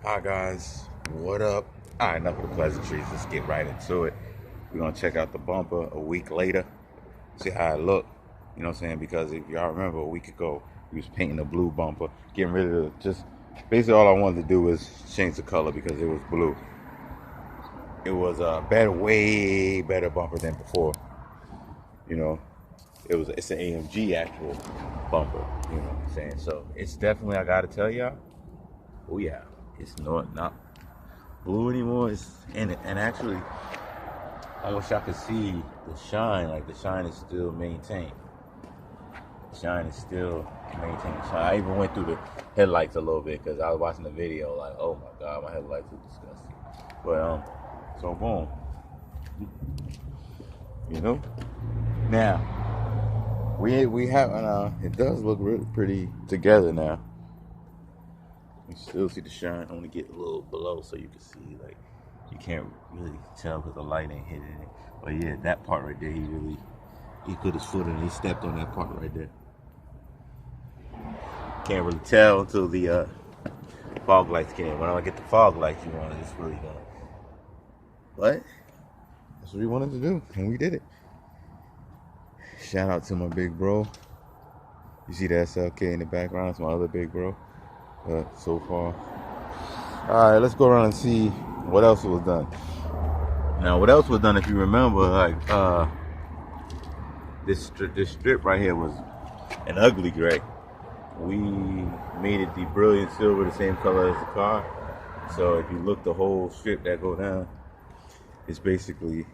Hi guys, what up? Alright, enough of the pleasantries. Let's get right into it. We're gonna check out the bumper a week later, see how it look. You know what I'm saying? Because if y'all remember a week ago, we was painting the blue bumper, getting rid of just basically all I wanted to do was change the color because it was blue. It was a better, way better bumper than before. You know, it's an AMG actual bumper. You know what I'm saying? So it's definitely, I gotta tell y'all. Oh yeah, it's not blue anymore. And actually, I wish I could see the shine. Like the shine is still maintained. The shine is still maintained. Shine. I even went through the headlights a little bit because I was watching the video. Like, oh my god, my headlights are disgusting. But so boom. You know. Now we have it does look really pretty together now. You still see the shine, only get a little below so you can see, like, you can't really tell because the light ain't hitting it. But yeah, that part right there, he put his foot in, he stepped on that part right there. Can't really tell until the fog lights came. When I get the fog lights, you want it's really gonna. But that's what we wanted to do, and we did it. Shout out to my big bro. You see the SLK in the background? It's my other big bro. So far. All right, let's go around and see what else was done. Now, what else was done? If you remember, like this strip right here was an ugly gray. We made it the brilliant silver, the same color as the car. So if you look, the whole strip that go down, it's basically,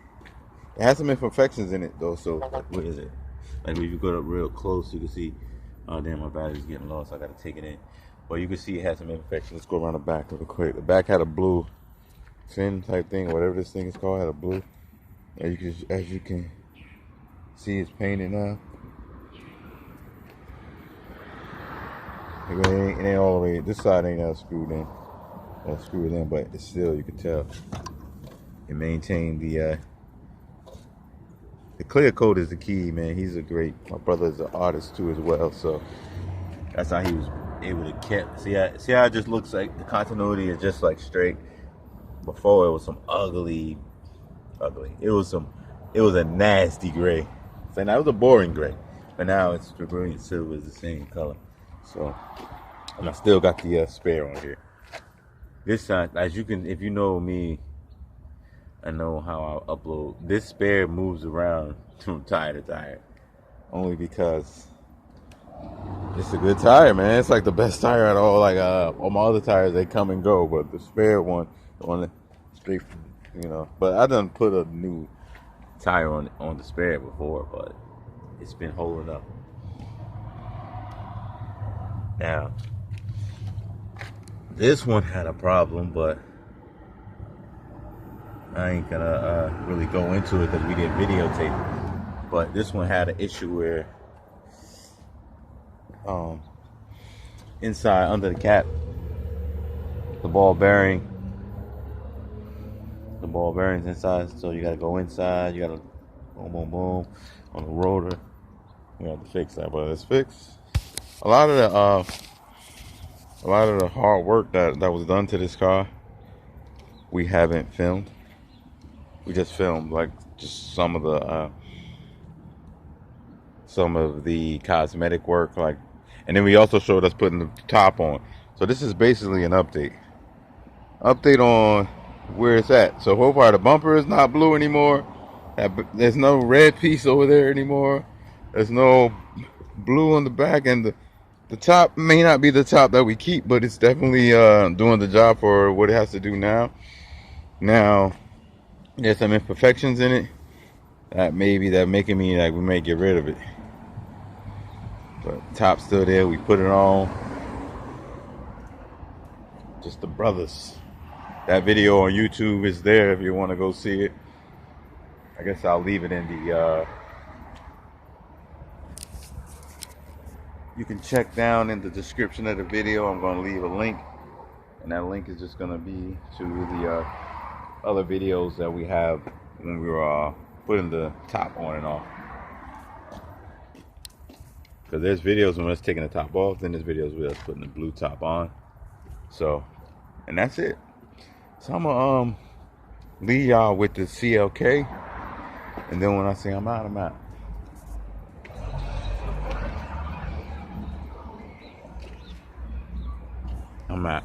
it has some imperfections in it though. So like, what is it? Like if you go up real close, you can see. Oh damn, my battery's getting low, so I gotta take it in. But you can see it has some imperfections. Let's go around the back real quick. The back had a blue fin type thing, whatever this thing is called, had a blue. As you can see, it's painted now. It ain't all the way. This side ain't screwed in. Screwed in, but it's still, you can tell it maintained the clear coat is the key, man. He's a great. My brother is an artist too as well, so that's how he was able to keep. See how it just looks like the continuity is just like straight. Before it was some ugly. It was a nasty gray. So now it was a boring gray, but now it's the brilliant silver is the same color. So, and I still got the spare on here. This side, as you can, if you know me, I know how I upload. This spare moves around from tire to tire, only because it's a good tire, man. It's like the best tire at all. Like all my other tires, they come and go, but the spare one, the one that straight, But I done put a new tire on the spare before, but it's been holding up. Now, this one had a problem, but I ain't gonna really go into it because we didn't videotape it. But this one had an issue where inside under the cap, the ball bearings inside, so you gotta go inside, you gotta boom boom boom on the rotor. We have to fix that, but it's fixed. A lot of the hard work that was done to this car, we haven't filmed. We just filmed like just some of the cosmetic work, like, and then we also showed us putting the top on. So this is basically an update on where it's at. So far the bumper is not blue anymore. There's no red piece over there anymore. There's no blue on the back, and the top may not be the top that we keep, but it's definitely doing the job for what it has to do now. Now there's some imperfections in it that making me like we may get rid of it. But top's still there. We put it on. Just the brothers. That video on YouTube is there if you want to go see it. I guess I'll leave it in the you can check down in the description of the video. I'm going to leave a link, and that link is just going to be to the other videos that we have when we were putting the top on and off. Because there's videos when us taking the top off, then there's videos with us putting the blue top on. So And that's it. So I'm gonna leave y'all with the CLK, and then when I say I'm out, I'm out. I'm out.